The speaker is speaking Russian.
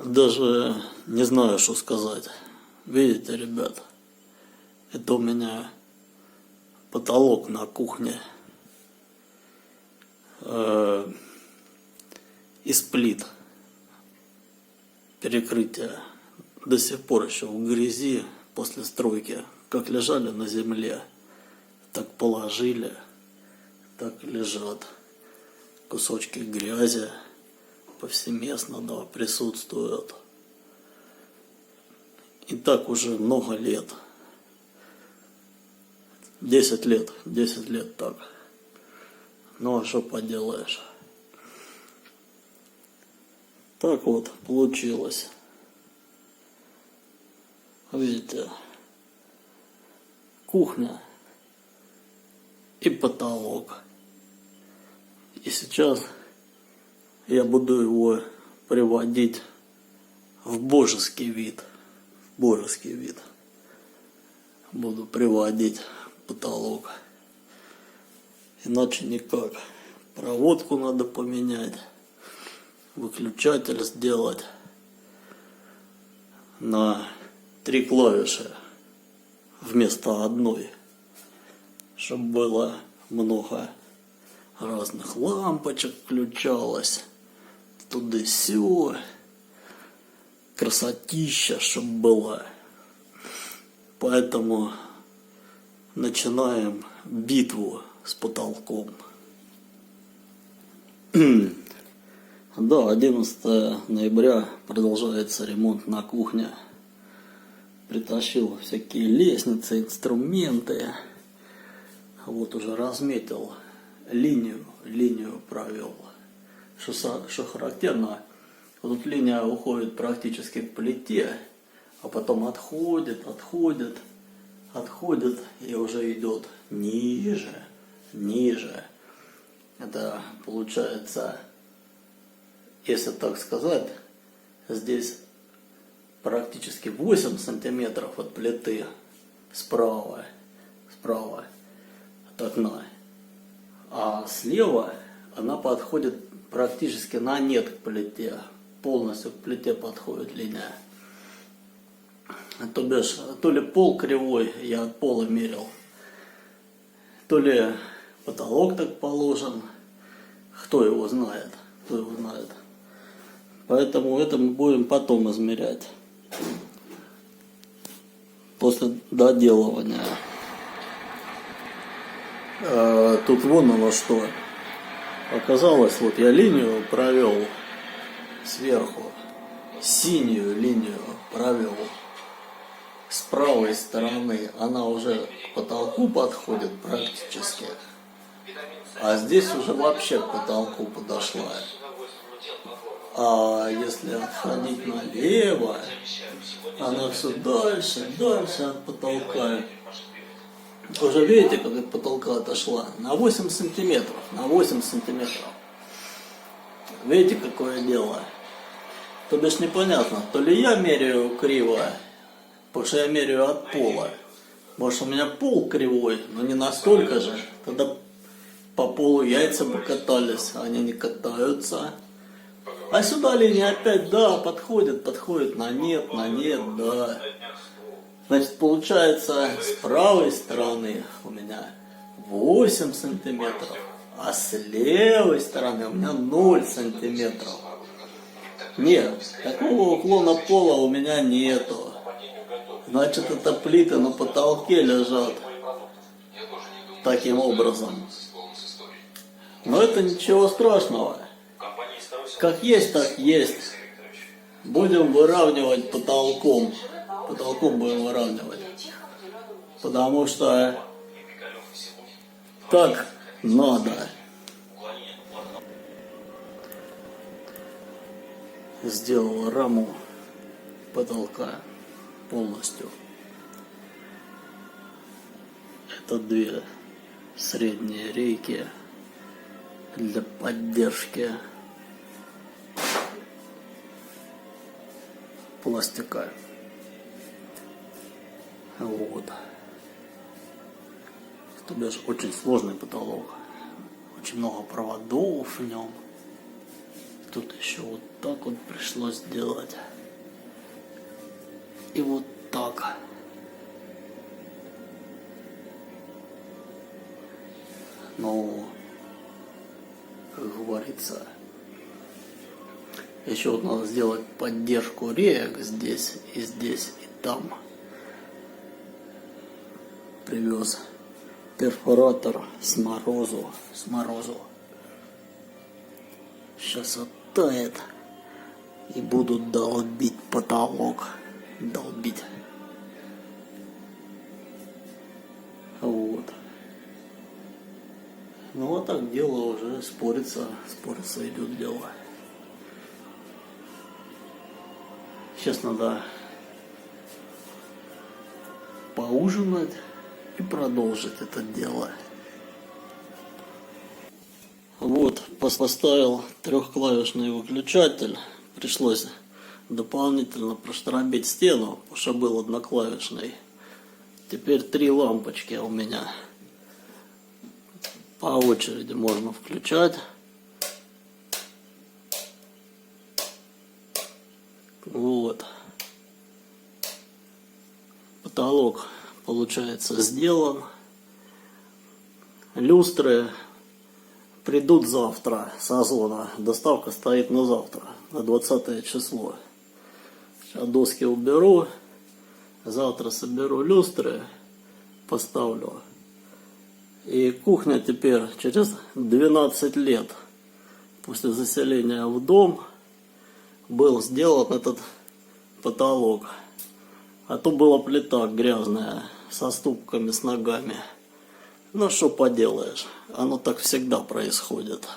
Даже не знаю, что сказать. Видите, ребят, это у меня потолок на кухне из плит. Перекрытие до сих пор еще в грязи после стройки. Как лежали на земле, так положили, так лежат. Кусочки грязи повсеместно, да, присутствуют. И так уже много лет. 10 лет так. Ну а что поделаешь? Так вот получилось. Видите, кухня и потолок. И сейчас я буду его приводить в божеский вид. Божеский вид. Буду приводить потолок. Иначе никак. Проводку надо поменять. Выключатель сделать на 3 клавиши вместо одной. Чтобы было много разных лампочек включалось. Туда-сё. Красотища, чтоб была. Поэтому начинаем битву с потолком. Да, 11 ноября продолжается ремонт на кухне. Притащил всякие лестницы, инструменты. Вот уже разметил линию провел. Что характерно, вот тут линия уходит практически к плите, а потом отходит и уже идет ниже. Это получается, если так сказать, здесь практически 8 сантиметров от плиты справа от окна, а слева она подходит практически на нет к плите, полностью к плите подходит линия. То бишь, то ли пол кривой, я от пола мерил, то ли потолок так положен, кто его знает. Поэтому это мы будем потом измерять, после доделывания. Тут вон оно что. Оказалось, вот я линию провел сверху, синюю линию провел с правой стороны, она уже к потолку подходит практически, а здесь уже вообще к потолку подошла. А если отходить налево, она все дальше от потолка. Уже видите, как от потолка отошла? На 8 сантиметров. Видите, какое дело? То бишь непонятно, то ли я меряю криво, потому что я меряю от пола. Может, у меня пол кривой, но не настолько же. Тогда по полу яйца бы катались, а они не катаются. А сюда линия опять, да, подходит на нет, да. Значит, получается, с правой стороны у меня 8 сантиметров, а с левой стороны у меня 0 сантиметров. Нет, такого уклона пола у меня нету. Значит, это плиты на потолке лежат таким образом. Но это ничего страшного. Как есть, так есть. Будем выравнивать потолком. Потолком будем выравнивать. Потому что так надо. Сделал раму потолка полностью. Это 2 средние рейки для поддержки пластика. Вот. То бишь очень сложный потолок. Очень много проводов в нем. Тут еще вот так вот пришлось сделать. И вот так. Ну, как говорится, еще вот надо сделать поддержку реек здесь, и там. Привез перфоратор с морозу. Сейчас оттает. И буду долбить потолок. Долбить. Вот. Ну вот так дело уже спорится идет дело. Сейчас надо поужинать и продолжить это дело. Вот, поставил трехклавишный выключатель. Пришлось дополнительно проштробить стену, потому что был одноклавишный. Теперь 3 лампочки у меня. По очереди можно включать. Вот. Потолок, получается, сделан. Люстры придут завтра с Озона. Доставка стоит на завтра, на 20 число. Сейчас доски уберу. Завтра соберу люстры, поставлю. И кухня теперь через 12 лет после заселения в дом был сделан этот потолок. А то была плита грязная, со ступками, с ногами. Ну что поделаешь, оно так всегда происходит.